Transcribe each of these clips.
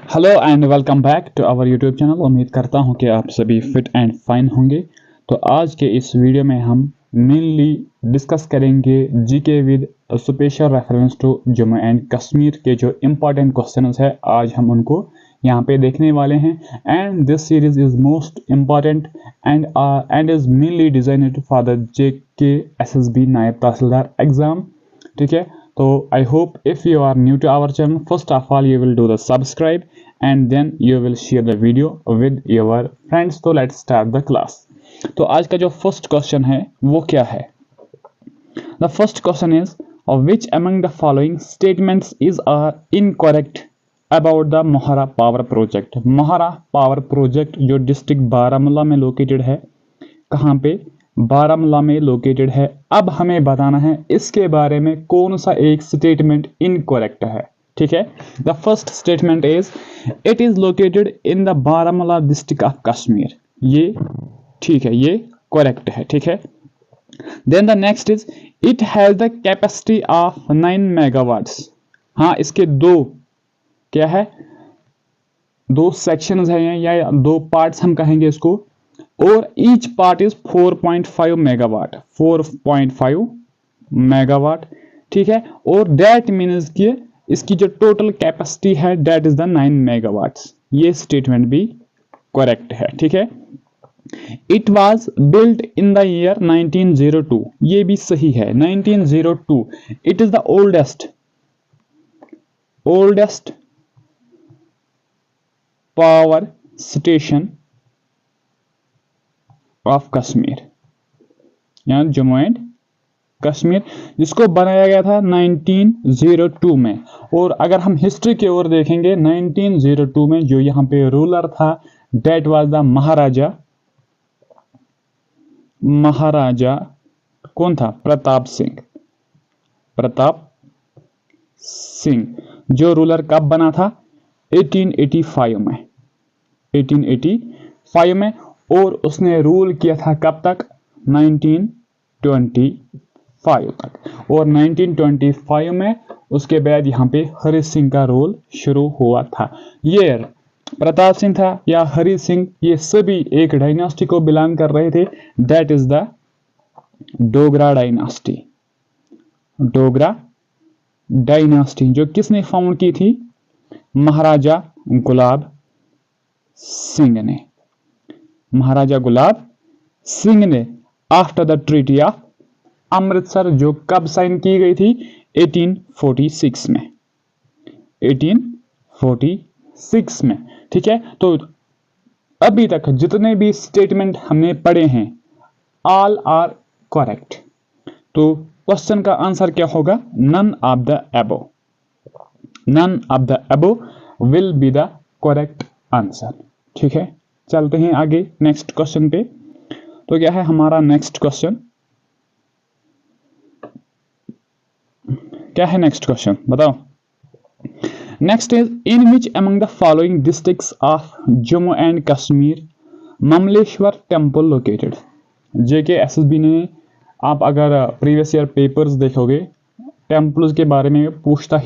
Hello and welcome back to our YouTube channel. उम्मीद करता हूं कि आप सभी फिट एंड फाइन होंगे। तो आज के इस वीडियो में हम मेनली डिस्कस करेंगे GK with special reference to Jammu and Kashmir के जो इम्पोर्टेंट क्वेश्चंस है आज हम उनको यहाँ पे देखने वाले हैं। And this series is most important and is mainly designed for the JK SSB नायब तहसीलदार एग्जाम। ठीक है, तो I hope if you are new to our channel, first of all you will do the subscribe and then you will share the video with your friends. तो let's start the class. तो आज का जो first question है वो क्या है? The first question is which among the following statements is incorrect about the Mohara power project? Mohara power project जो डिस्ट्रिक्ट बारामूला में लोकेटेड है, कहाँ पे? बारामूला में लोकेटेड है। अब हमें बताना है इसके बारे में कौन सा एक स्टेटमेंट इनकरेक्ट है। ठीक है, the first statement is it is located in the Baramulla district of Kashmir. ये ठीक है, ये करेक्ट है। ठीक है, then the next is it has the capacity of 9 megawatts. हाँ, इसके दो क्या है, दो सेक्शंस हैं या दो पार्ट्स हम कहेंगे इसको, और each part is 4.5 megawatt, 4.5 megawatt. ठीक है, और दैट मीन्स कि इसकी जो टोटल कैपेसिटी है दैट इज द 9 मेगावाट्स। ये स्टेटमेंट भी करेक्ट है। ठीक है, it was built in the year 1902। ये भी सही है, 1902। It is the oldest power station of Kashmir, यानी जम्मू एंड कश्मीर, जिसको बनाया गया था 1902 में। और अगर हम हिस्ट्री की ओर देखेंगे 1902 में जो यहाँ पे रूलर था दैट वाज द महाराजा कौन था? प्रताप सिंह। जो रूलर कब बना था? 1885 में, और उसने रूल किया था कब तक? 1925 तक। और 1925 में उसके बाद यहाँ पे हरि सिंह का रोल शुरू हुआ था। ये प्रताप सिंह था या हरि सिंह, ये सभी एक डायनास्टी को बिलोंग कर रहे थे, that is the Dogra dynasty, जो किसने फाउंड की थी? महाराजा गुलाब सिंह ने after the treaty of Amritsar, जो कब साइन की गई थी? 1846 में। ठीक है, तो अभी तक जितने भी स्टेटमेंट हमने पढ़े हैं ऑल आर करेक्ट। तो क्वेश्चन का आंसर क्या होगा? None of the above will be the correct answer. ठीक है, चलते हैं आगे नेक्स्ट क्वेश्चन पे। तो क्या है हमारा नेक्स्ट क्वेश्चन? क्या है नेक्स्ट क्वेश्चन, बताओ। Next is in which among the following districts of Jammu and Kashmir Mamleshwar temple located? JK SSB ने, आप अगर प्रीवियस ईयर पेपर्स देखोगे, टेम्पल्स के बारे में पूछता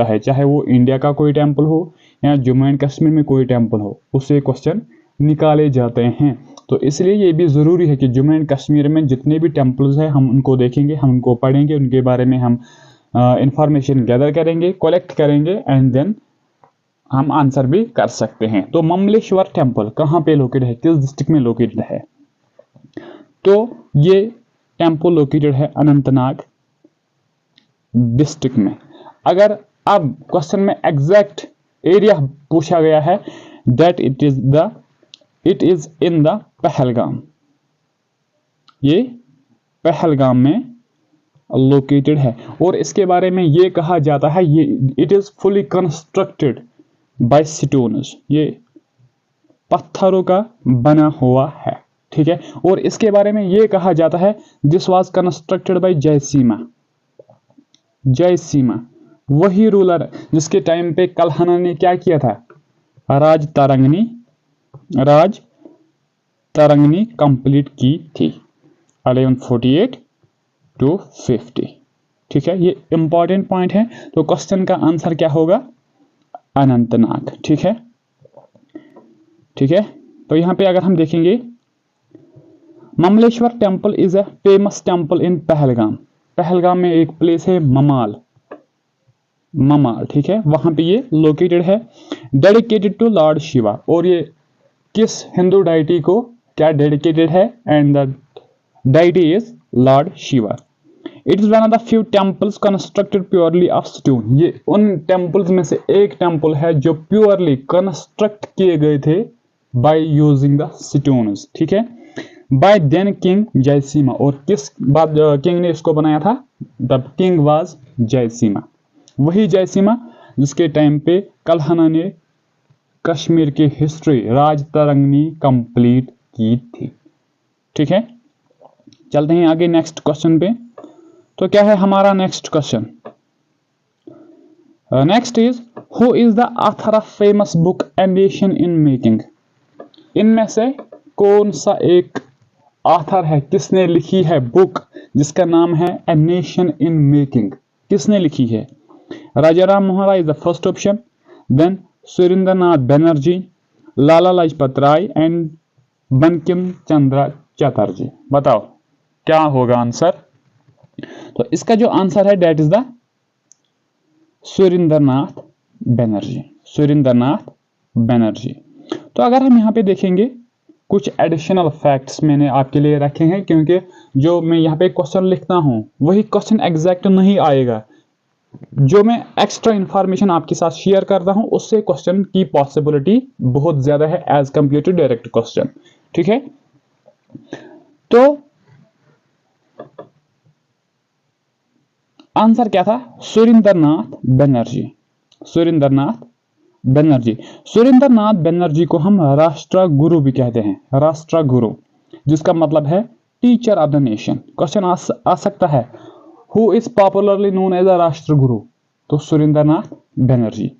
है, चाहे वो इंडिया का कोई टेम्पल हो या जम्मू एंड कश्मीर में कोई टेम्पल हो, उससे क्वेश्चन निकाले जाते हैं। तो इसलिए ये भी ज़रूरी है कि जम्मू एंड कश्मीर में जितने भी टेम्पल्स हैं हम उनको देखेंगे, हम उनको पढ़ेंगे, उनके बारे में हम इंफॉर्मेशन गैदर करेंगे, कलेक्ट करेंगे, एंड देन हम आंसर भी कर सकते हैं। तो ममलेश्वर टेम्पल कहाँ पे लोकेटेड है, किस डिस्ट्रिक्ट में लोकेटेड है? तो ये टेम्पल लोकेटेड है अनंतनाग डिस्ट्रिक्ट में। अगर अब क्वेश्चन में एग्जैक्ट एरिया पूछा गया है that it is in the Pahalgam. ये पहलगाम में लोकेटेड है, और इसके बारे में ये कहा जाता है ये it is fully constructed by stones, ये पत्थरों का बना हुआ है। ठीक है, और इसके बारे में ये कहा जाता है दिस वाज कंस्ट्रक्टेड बाय जयसीमा, वही रूलर जिसके टाइम पे कल्हना ने क्या किया था? राज तरंगनी कंप्लीट की थी 1148 to 50। ठीक है, ये इंपॉर्टेंट पॉइंट है। तो क्वेश्चन का आंसर क्या होगा? अनंतनाग। ठीक है, ठीक है। तो यहां पे अगर हम देखेंगे, Mamleshwar temple is a famous temple in Pahalgam. Pahalgam में एक प्लेस है ममाल, ममाल, ठीक है, वहां पे ये लोकेटेड है। डेडिकेटेड टू लॉर्ड शिवा, और ये किस हिंदू डाइटी को क्या डेडिकेटेड है? And the deity is Lord Shiva. It is one of the few temples constructed purely of stone. ये उन टेम्पल्स में से एक टेम्पल है जो प्योरली कंस्ट्रक्ट किए गए थे बाय यूजिंग द स्टोन्स। ठीक है, बाय देन किंग जयसिम्हा। और किस बाद किंग ने इसको बनाया था? The king was Jayasimha. वही जयसिम्हा जिसके टाइम पे कल्हना ने कश्मीर की हिस्ट्री राजतरंगिणी कंप्लीट की थी। ठीक है, चलते हैं आगे नेक्स्ट क्वेश्चन पे। तो क्या है हमारा next question? Next is, who is the author of famous book a nation in making? इनमें से कौन सा एक ऑथर है, किसने लिखी है बुक जिसका नाम है ए नेशन इन मेकिंग? किसने लिखी है? Rajaram Mohan Roy is the first option, then Surendranath Banerjee, Lala Lajpat Rai and Bankim Chandra Chatterjee. बताओ क्या होगा आंसर? तो इसका जो आंसर है that is the Surendranath Banerjee, Surendranath Banerjee. तो अगर हम यहाँ पे देखेंगे, कुछ एडिशनल फैक्ट्स मैंने आपके लिए रखे हैं, क्योंकि जो मैं यहाँ पे क्वेश्चन लिखता हूँ वही क्वेश्चन एग्जैक्ट नहीं आएगा। जो मैं एक्स्ट्रा इंफॉर्मेशन आपके साथ शेयर करता हूं उससे क्वेश्चन की पॉसिबिलिटी बहुत ज्यादा है as compare to direct question. ठीक है, तो आंसर क्या था? सुरेंद्रनाथ बनर्जी, सुरेंद्रनाथ बनर्जी। सुरेंद्रनाथ बनर्जी को हम राष्ट्र गुरु भी कहते हैं, राष्ट्र गुरु, जिसका मतलब है teacher of the nation. Question आ सकता है, who is popularly known as a Rashtra Guru? तो Surendranath Banerjee.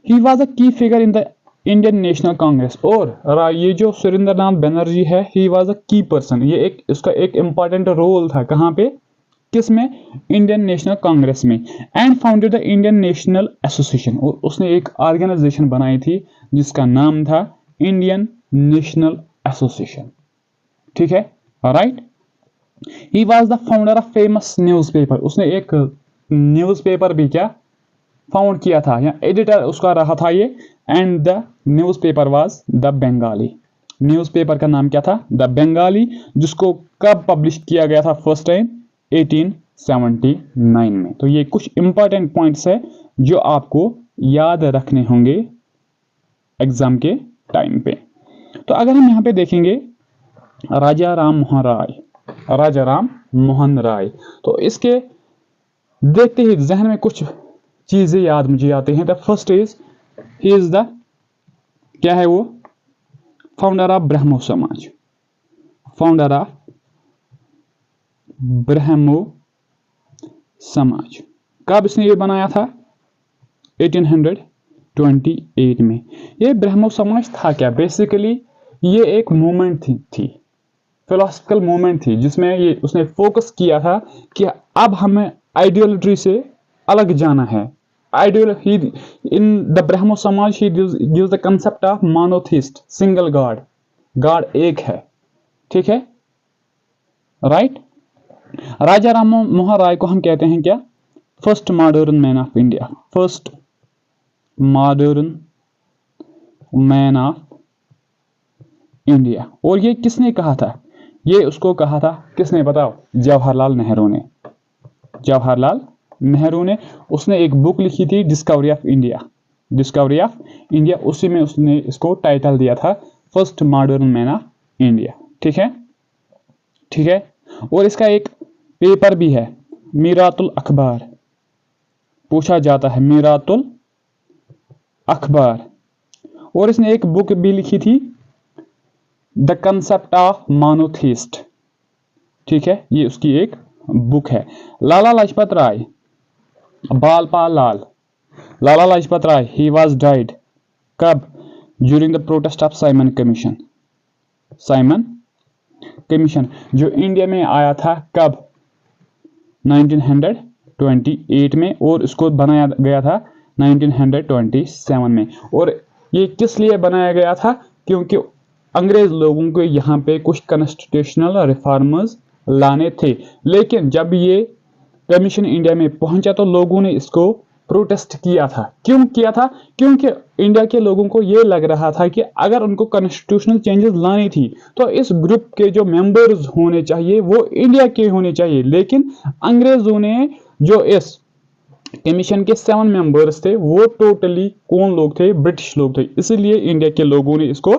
He was a key figure in the Indian National Congress. और ये जो सुरेंद्रनाथ बनर्जी है, ही वॉज अ की पर्सन, ये एक इसका एक इंपॉर्टेंट रोल था। कहां पे? किस में? इंडियन नेशनल कांग्रेस में। And founded the Indian national association, और उसने एक ऑर्गेनाइजेशन बनाई थी जिसका नाम था इंडियन नेशनल एसोसिएशन। ठीक है, right. He was the founder of famous newspaper, उसने एक न्यूज़पेपर भी क्या फाउंड किया था, या एडिटर उसका रहा था ये। And the newspaper was the Bengali. Newspaper का नाम क्या था? द बंगाली, जिसको कब पब्लिश किया गया था फर्स्ट टाइम? 1879 में। तो ये कुछ इंपॉर्टेंट पॉइंट्स है जो आपको याद रखने होंगे एग्जाम के टाइम पे। तो अगर हम यहाँ पे देखेंगे, राजा राम मोहन राय, राजा राम मोहन राय, तो इसके देखते ही जहन में कुछ चीजें याद मुझे आती हैं। The first is, he is the क्या है वो? फाउंडर ऑफ ब्रह्मो समाज, फाउंडर ऑफ ब्रह्मो समाज। कब इसने ये बनाया था? 1828 में। ये ब्रह्मो समाज था क्या? बेसिकली ये एक मूवमेंट थी फिलोसफिकल मूवमेंट थी, जिसमें ये उसने फोकस किया था कि अब हमें आइडियोलॉजी से अलग जाना है। इन द ब्रह्मो समाज he gives the concept of monotheist, single God, God एक है। ठीक है, राइट। राजा राम मोहन राय को हम कहते हैं क्या? First modern man of India, first modern man of India. और ये किसने कहा था? ये उसको कहा था किसने? बताओ। जवाहरलाल नेहरू ने, जवाहरलाल नेहरू ने। उसने एक बुक लिखी थी, discovery of India, discovery of India. उसी में उसने इसको टाइटल दिया था first modern man of India. ठीक है, ठीक है। और इसका एक पेपर भी है, मीरातुल अखबार, पूछा जाता है मीरातुल अखबार। और इसने एक बुक भी लिखी थी, द कंसेप्ट ऑफ मोनोथिस्ट। ठीक है, ये उसकी एक बुक है। लाला लाजपत राय, बालपाल लाल, लाला लाजपत राय, ही वाज डाइड कब? During the protest of Simon commission, Simon commission जो इंडिया में आया था कब? 1928 में। और इसको बनाया गया था 1927 में। और ये किस लिए बनाया गया था? क्योंकि अंग्रेज लोगों को यहाँ पे कुछ कॉन्स्टिट्यूशनल रिफॉर्म्स लाने थे, लेकिन जब ये कमीशन इंडिया में पहुंचा तो लोगों ने इसको प्रोटेस्ट किया था। क्यों किया था? क्योंकि इंडिया के लोगों को ये लग रहा था कि अगर उनको कॉन्स्टिट्यूशनल चेंजेस लानी थी तो इस ग्रुप के जो मेंबर्स होने चाहिए वो इंडिया के होने चाहिए। लेकिन अंग्रेजों ने जो इस कमीशन के 7 मेंबर्स थे वो टोटली कौन लोग थे? ब्रिटिश लोग थे। इसलिए इंडिया के लोगों ने इसको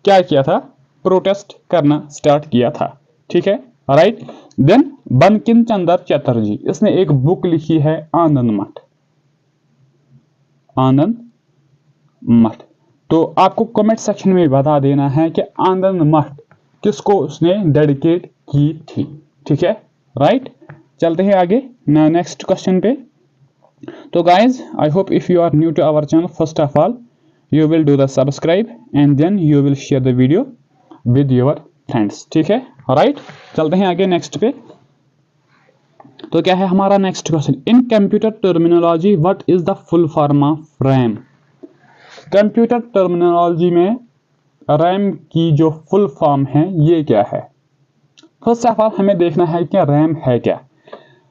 क्या किया था? प्रोटेस्ट करना स्टार्ट किया था। ठीक है, राइट। देन बंकिम चंद्र चटर्जी, इसने एक बुक लिखी है आनंद मठ। आनंद मठ, तो आपको कमेंट सेक्शन में बता देना है कि आनंद मठ किसको उसने डेडिकेट की थी। ठीक है, राइट। चलते हैं आगे नेक्स्ट क्वेश्चन पे। तो guys, I hope if you are new to our channel, first of all you will do the subscribe and then you will share the video with your friends। ठीक है, right. चलते हैं आगे next पे। तो क्या है हमारा next question? In computer terminology what is the full form of RAM? Computer terminology में रैम की जो फुल फॉर्म है ये क्या है? फर्स्ट ऑफ ऑल हमें देखना है कि रैम है क्या।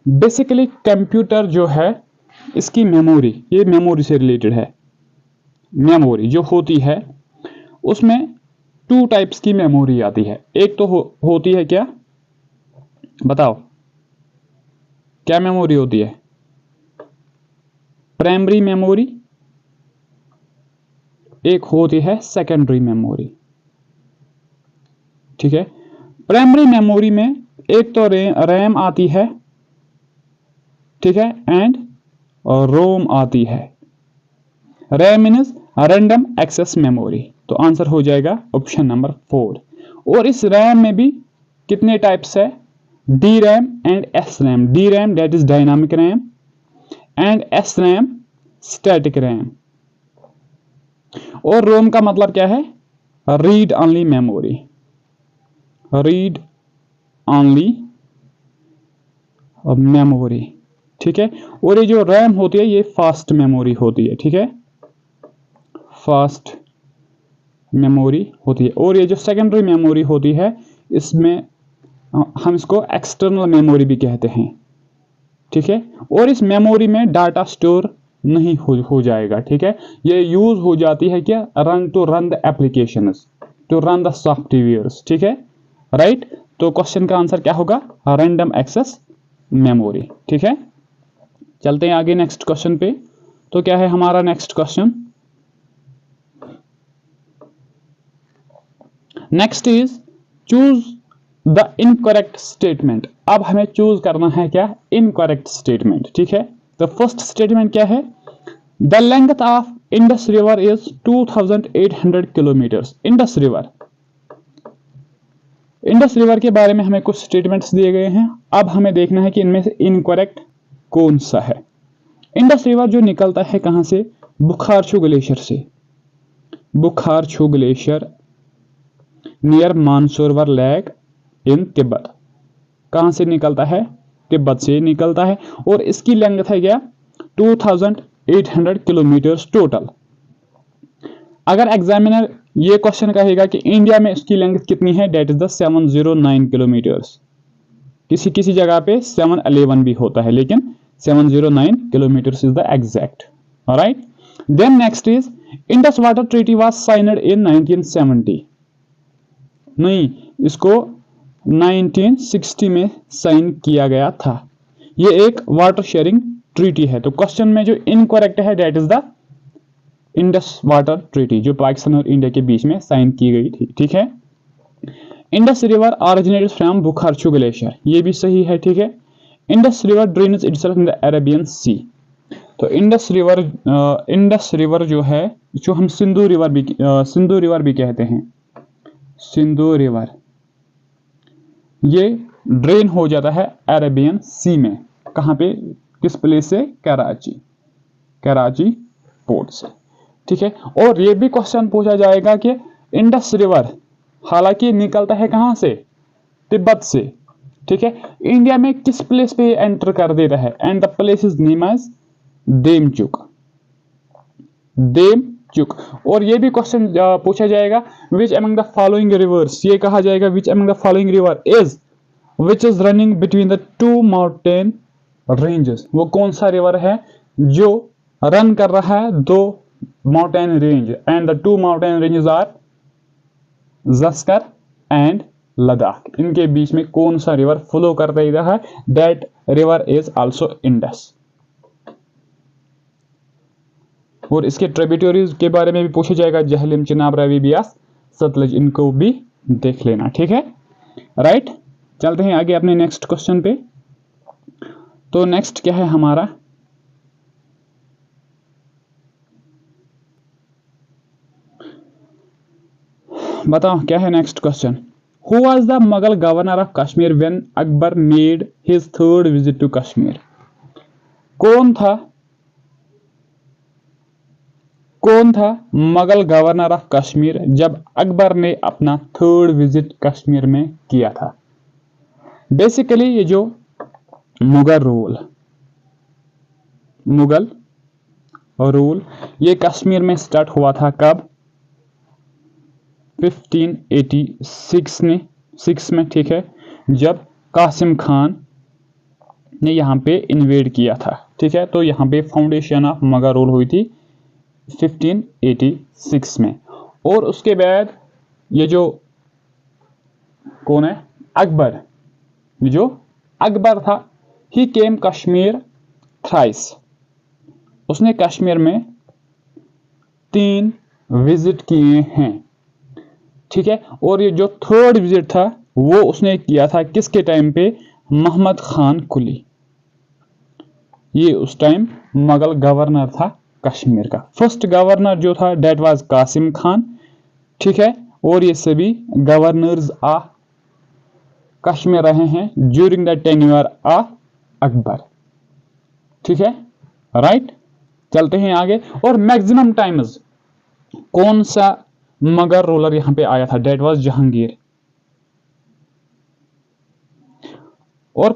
बेसिकली कंप्यूटर जो है इसकी मेमोरी, ये मेमोरी से रिलेटेड है। मेमोरी जो होती है उसमें 2 टाइप्स की मेमोरी आती है। एक तो होती है क्या, बताओ क्या मेमोरी होती है? प्राइमरी मेमोरी, एक होती है सेकेंडरी मेमोरी। ठीक है, प्राइमरी मेमोरी में एक तो रैम आती है, ठीक है, एंड रोम आती है। RAM means random access memory, तो आंसर हो जाएगा ऑप्शन नंबर 4। और इस रैम में भी कितने टाइप्स है? D RAM and S RAM. D RAM that is dynamic RAM and S RAM static RAM. और रोम का मतलब क्या है? Read only memory, read only memory. ठीक है, और ये जो रैम होती है ये फास्ट मेमोरी होती है। ठीक है, फास्ट मेमोरी होती है। और ये जो सेकेंडरी मेमोरी होती है इसमें हम इसको एक्सटर्नल मेमोरी भी कहते हैं। ठीक है, और इस मेमोरी में डाटा स्टोर नहीं हो जाएगा। ठीक है, ये यूज हो जाती है क्या? To run the applications, to run the softwares. ठीक है, राइट। तो क्वेश्चन का आंसर क्या होगा? Random access memory. ठीक है, चलते हैं आगे नेक्स्ट क्वेश्चन पे। तो क्या है हमारा next question? Next is choose the incorrect statement. अब हमें चूज करना है क्या? Incorrect statement. ठीक है, तो फर्स्ट स्टेटमेंट क्या है? The length of Indus river is 2800 kilometres. Indus river, Indus river के बारे में हमें कुछ स्टेटमेंट्स दिए गए हैं। अब हमें देखना है कि इनमें से इनकरेक्ट कौन सा है। इंडस रिवर जो निकलता है कहां से? बुखारछू ग्लेशियर से। Bukharchu glacier near Mansarovar lake in Tibet. कहां से निकलता है? तिब्बत से निकलता है। और इसकी लेंथ है क्या? 2800 किलोमीटर टोटल। अगर एग्जामिनर ये क्वेश्चन कहेगा कि इंडिया में इसकी लेंथ कितनी है, डेट इज द 709 किलोमीटर्स। किसी किसी जगह पे 711 भी होता है, लेकिन 709 kilometres is the exact. Right. Then next is Indus water treaty was signed in 1970। नहीं, इसको 1960 में साइन किया गया था। ये एक वाटर शेयरिंग ट्रीटी है। तो क्वेश्चन में जो इनकरेक्ट है that is the Indus water treaty, जो पाकिस्तान और इंडिया के बीच में साइन की गई थी। ठीक है, Indus river originated from Bukharchu glacier, ये भी सही है। ठीक है, Indus river drains itself in the Arabian sea. तो इंडस रिवर जो है, जो हम सिंधु रिवर भी कहते हैं, सिंधु रिवर, ये ड्रेन हो जाता है अरेबियन सी में। कहां पे? किस प्लेस से? कराची, कराची पोर्ट से। ठीक है, और ये भी क्वेश्चन पूछा जाएगा कि इंडस रिवर हालांकि निकलता है कहां से? तिब्बत से। ठीक है, इंडिया में किस प्लेस पे एंटर कर देता है? And the place is name as Demchok. Demchok. और ये भी क्वेश्चन पूछा जाएगा which among the following rivers, ये कहा जाएगा which among the following river is which is running between the two mountain ranges, वो कौन सा रिवर है जो रन कर रहा है दो mountain range, and the two mountain ranges are Zanskar and Ladakh, इनके बीच में कौन सा रिवर फ्लो कर रहा है, that river is also Indus. और इसके ट्रिब्यूटरीज के बारे में भी पूछा जाएगा, जहलम, चिनाब, रावी, बियास, सतलज, इनको भी देख लेना, ठीक है, राइट। चलते हैं आगे अपने नेक्स्ट क्वेश्चन पे। तो नेक्स्ट क्या है हमारा, बताओ क्या है next question. Who was the Mughal governor of Kashmir when Akbar made his third visit to Kashmir, कौन था मुगल गवर्नर ऑफ कश्मीर जब अकबर ने अपना थर्ड विजिट कश्मीर में किया था। बेसिकली ये जो मुगल रूल ये कश्मीर में स्टार्ट हुआ था कब, 1586 में, ठीक है, जब कासिम खान ने यहाँ पे इन्वेड किया था, ठीक है। तो यहाँ पे फाउंडेशन ऑफ मुगल रूल हुई थी 1586 में। और उसके बाद ये जो कौन है, अकबर, जो अकबर था, ही केम कश्मीर थ्राइस, उसने कश्मीर में 3 विजिट किए हैं, ठीक है। और ये जो थर्ड विजिट था वो उसने किया था किसके टाइम पे, मोहम्मद खान कुली, ये उस टाइम मुगल गवर्नर था कश्मीर का। फर्स्ट गवर्नर जो था डेट वाज कासिम खान, ठीक है। और ये सभी गवर्नर्स ऑफ कश्मीर रहे हैं during the tenure of Akbar, ठीक है, राइट। चलते हैं आगे। और मैक्सिमम टाइम्स कौन सा मुगल रूलर यहां पे आया था, डेट वाज जहांगीर। और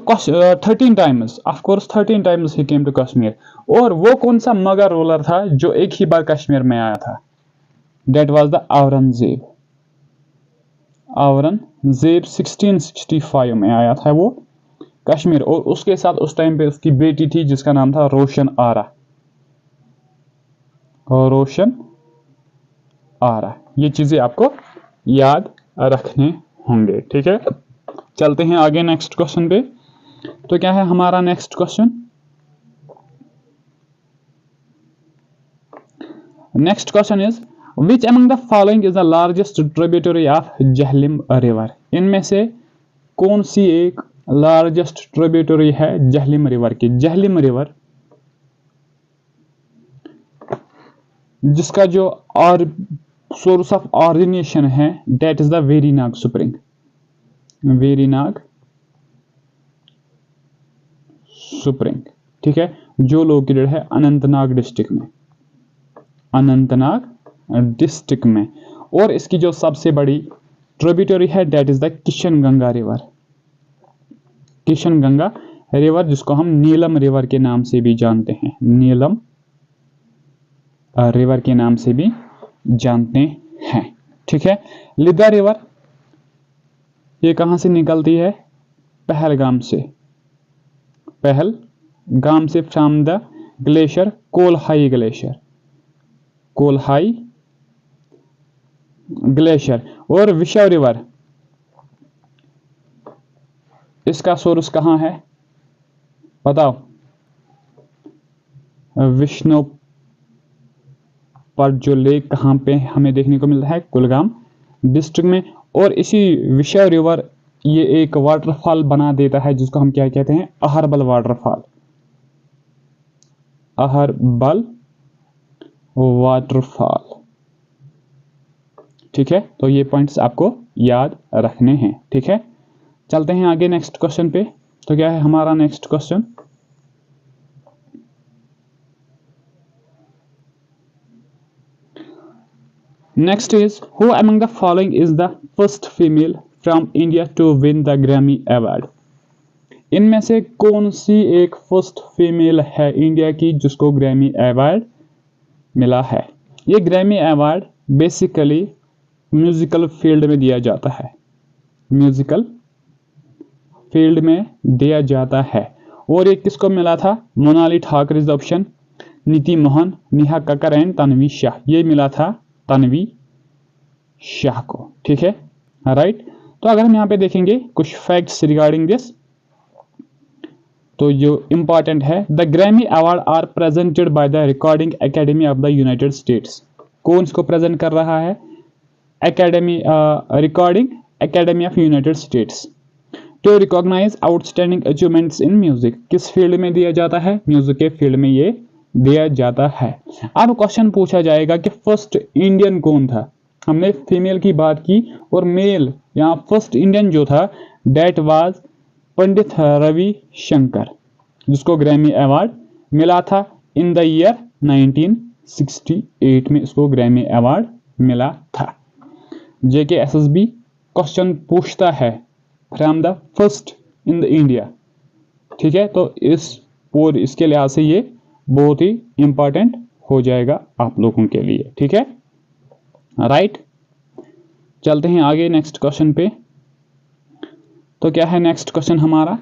13 times, of course 13 times he came to Kashmir. और वो कौन सा मुगल रूलर था जो एक ही बार कश्मीर में आया था, डेट वाज द औरंगजेब। 1665 में आया था वो कश्मीर। और उसके साथ उस टाइम पे उसकी बेटी थी जिसका नाम था रोशन आरा। ये चीजें आपको याद रखने होंगे, ठीक है। चलते हैं आगे नेक्स्ट क्वेश्चन पे। तो क्या है हमारा next question, next question is which among the following is the largest tributary of Jhelum river, इनमें से कौन सी एक लार्जेस्ट ट्रिब्यूटरी है जहलम रिवर की। जहलम रिवर जिसका जो सोर्स ऑफ ऑरिजिनेशन है that is the Verinag spring, ठीक है, जो लोकेटेड है अनंतनाग डिस्ट्रिक्ट में। और इसकी जो सबसे बड़ी ट्रिब्यूटरी है that is the Kishan Ganga river, जिसको हम नीलम रिवर के नाम से भी जानते हैं, नीलम रिवर के नाम से भी जानते हैं, ठीक है। लिद्दा रिवर ये कहां से निकलती है, पहलगाम से फ्रॉम द ग्लेशियर कोलहाई ग्लेशियर। और विशव रिवर इसका सोर्स कहां है, बताओ, विष्णु पर जो लेक कहां पे हमें देखने को मिलता है, कुलगाम डिस्ट्रिक्ट में। और इसी विशव रिवर ये एक वाटरफॉल बना देता है जिसको हम क्या कहते हैं, अहरबल वाटरफॉल, ठीक है। तो ये पॉइंट्स आपको याद रखने हैं, ठीक है। चलते हैं आगे नेक्स्ट क्वेश्चन पे। तो क्या है हमारा next question, next is who among the following is the first female from India to win the Grammy award, इनमें से कौन सी एक फर्स्ट फीमेल है इंडिया की जिसको ग्रैमी अवार्ड मिला है। ये Grammy award basically musical field में दिया जाता है, म्यूजिकल फील्ड में दिया जाता है। और ये किसको मिला था? मोनाली ठाकर इज ऑप्शन, नीति मोहन, नेहा कक्कर एंड तन्वी शाह। ये मिला था तन्वी शाह को, ठीक है, राइट। तो अगर हम यहाँ पे देखेंगे कुछ फैक्ट्स रिगार्डिंग दिस, तो जो इंपॉर्टेंट है, the Grammy award are presented by the Recording Academy of the United States. कौन इसको प्रेजेंट कर रहा है? Academy, Recording Academy of United States to recognize outstanding achievements in music. किस फील्ड में दिया जाता है? म्यूजिक के फील्ड में ये दिया जाता है। अब क्वेश्चन पूछा जाएगा कि फर्स्ट इंडियन कौन था? हमने फीमेल की बात की और मेल, यहाँ फर्स्ट इंडियन जो था डेट वाज पंडित रवि शंकर, जिसको ग्रैमी अवार्ड मिला था इन द ईयर 1968 में। इसको ग्रैमी अवार्ड मिला था। JKSSB क्वेश्चन पूछता है from the first in the India, ठीक है। तो इसके लिहाज से ये बहुत ही इंपॉर्टेंट हो जाएगा आप लोगों के लिए, ठीक है, राइट। चलते हैं आगे नेक्स्ट क्वेश्चन पे। तो क्या है नेक्स्ट क्वेश्चन हमारा?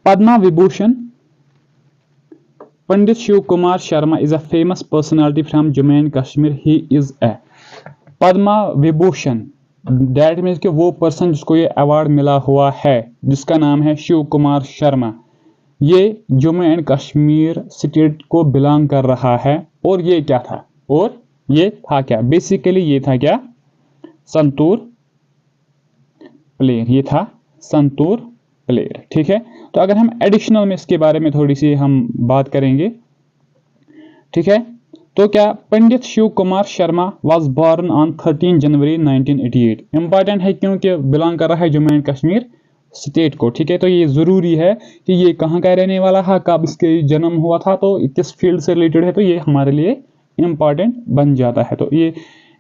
Padma Vibhushan Pandit Shiv Kumar Sharma is a famous personality from Jammu and Kashmir. He is a Padma Vibhushan, that means कि वो पर्सन जिसको ये अवार्ड मिला हुआ है, जिसका नाम है शिव कुमार शर्मा, ये जम्मू एंड कश्मीर स्टेट को बिलोंग कर रहा है। और ये क्या था? और ये था क्या? बेसिकली ये था क्या? संतूर प्लेयर, ये था संतूर प्लेयर, ठीक है। तो अगर हम एडिशनल में इसके बारे में थोड़ी सी हम बात करेंगे, ठीक है। तो क्या Pandit Shiv Kumar Sharma was born on 13 January 1988। Important है क्योंकि बिलोंग कर रहा है जम्मू एंड कश्मीर स्टेट को, ठीक है। तो ये जरूरी है कि ये कहाँ का रहने वाला है, कब इसके जन्म हुआ था, तो किस फील्ड से रिलेटेड है, तो ये हमारे लिए इंपॉर्टेंट बन जाता है। तो ये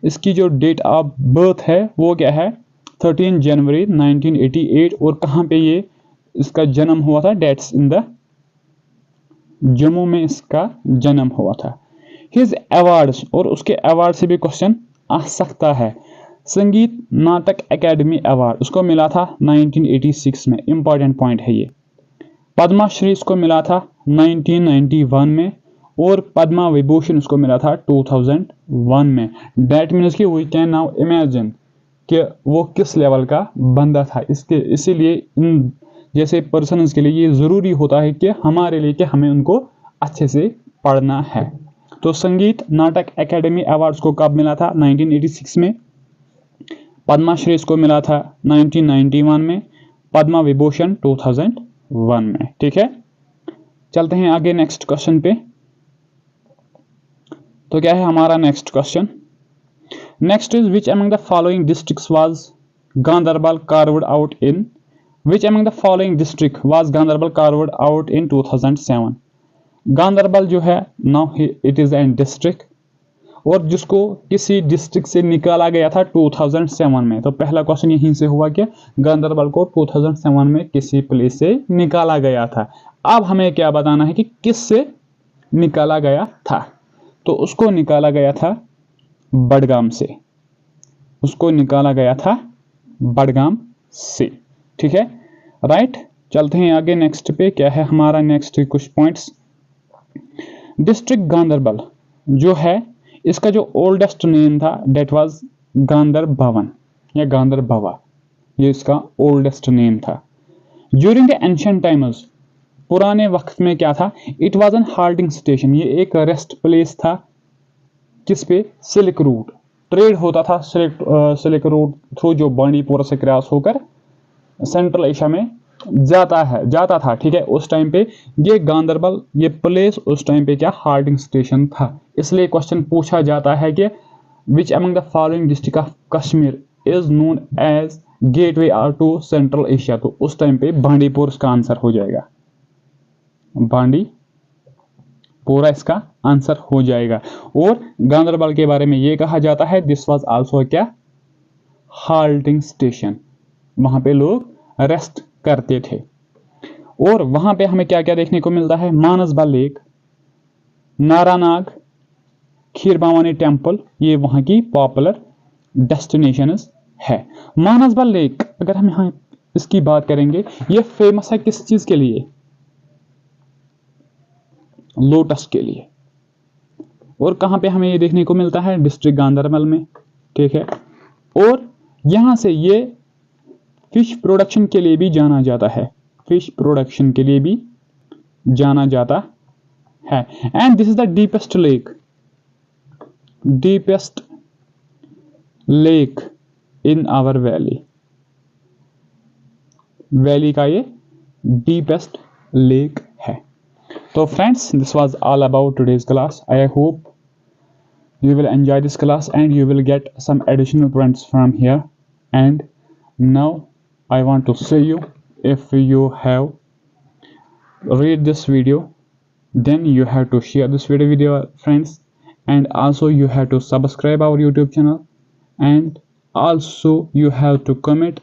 इसकी जो डेट ऑफ बर्थ है वो क्या है? 13 जनवरी 1988। और कहाँ पे ये इसका जन्म हुआ था? डेट्स इन द जम्मू में इसका जन्म हुआ था। हिज अवार्ड्स, और उसके अवार्ड से भी क्वेश्चन आ सकता है। संगीत नाटक एकेडमी अवार्ड उसको मिला था 1986 में, इंपॉर्टेंट पॉइंट है ये। पद्माश्री इसको मिला था 1991 में, और पद्मा विभूषण उसको मिला था 2001 में। डेट मीन्स कि वी कैन नाउ इमेजिन कि वो किस लेवल का बंदा था। इसीलिए इन जैसे पर्सन के लिए ये ज़रूरी होता है कि हमारे लिए कि हमें उनको अच्छे से पढ़ना है। तो संगीत नाटक एकेडमी अवार्ड्स को कब मिला था? 1986 में। पद्माश्री इसको मिला था 1991 में, पद्मा विभूषण 2001 में, ठीक है। चलते हैं आगे नेक्स्ट क्वेश्चन पे। तो क्या है हमारा next question? Next is which among the following districts was Ganderbal carved out in, which among the following district was Ganderbal carved out in 2007। Ganderbal जो है now it is an district, और जिसको किसी डिस्ट्रिक्ट से निकाला गया था 2007 में। तो पहला क्वेश्चन यहीं से हुआ कि गांधरबल को 2007 में किसी प्लेस से निकाला गया था। अब हमें क्या बताना है कि किस से निकाला गया था? तो उसको निकाला गया था बडगाम से, उसको निकाला गया था बडगाम से, ठीक है, राइट। चलते हैं आगे नेक्स्ट पे। क्या है हमारा नेक्स्ट कुछ पॉइंट्स? डिस्ट्रिक्ट गांधरबल जो है, इसका जो ओल्डेस्ट नेम था डेट वाज गांधर भवन या गांधर भवा, ये इसका ओल्डेस्ट नेम था। ड्यूरिंग द एंशिएंट टाइम्स, पुराने वक्त में क्या था? It was an halting station, ये एक रेस्ट प्लेस था। किस पे? सिल्क रूट, ट्रेड होता था सिल्क रूट थ्रू, जो बांडीपोरा से क्रॉस होकर सेंट्रल एशिया में जाता था, ठीक है। उस टाइम पे ये गांधरबल ये प्लेस उस टाइम पे क्या हाल्टिंग स्टेशन था। इसलिए क्वेश्चन पूछा जाता है कि which among the following district of Kashmir is known as gateway to Central Asia. तो उस टाइम पे बांडीपुर इसका आंसर हो जाएगा, बांडीपुरा इसका आंसर हो जाएगा। और गांधरबल के बारे में ये कहा जाता है दिस वाज आल्सो क्या? हाल्टिंग स्टेशन, वहां पे लोग रेस्ट करते थे। और वहां पे हमें क्या क्या देखने को मिलता है? मानसबल लेक, नारानाग, खीर भवानी टेम्पल, ये वहाँ की पॉपुलर डेस्टिनेशंस है। मानसबल लेक, अगर हम यहाँ इसकी बात करेंगे, ये फेमस है किस चीज के लिए? लोटस के लिए। और कहाँ पे हमें ये देखने को मिलता है? डिस्ट्रिक्ट गांधरबल में, ठीक है। और यहां से ये फिश प्रोडक्शन के लिए भी जाना जाता है, फिश प्रोडक्शन के लिए भी जाना जाता है। And this is the deepest lake, deepest lake in our valley, valley का ये डीपेस्ट लेक है। तो friends, this was all about today's class. I hope you will enjoy this class and you will get some additional points from here. And now I want to say you, if you have read this video, then you have to share this video with your friends, and also you have to subscribe our YouTube channel, and also you have to comment,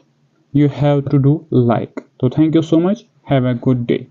you have to do like. So thank you so much, have a good day.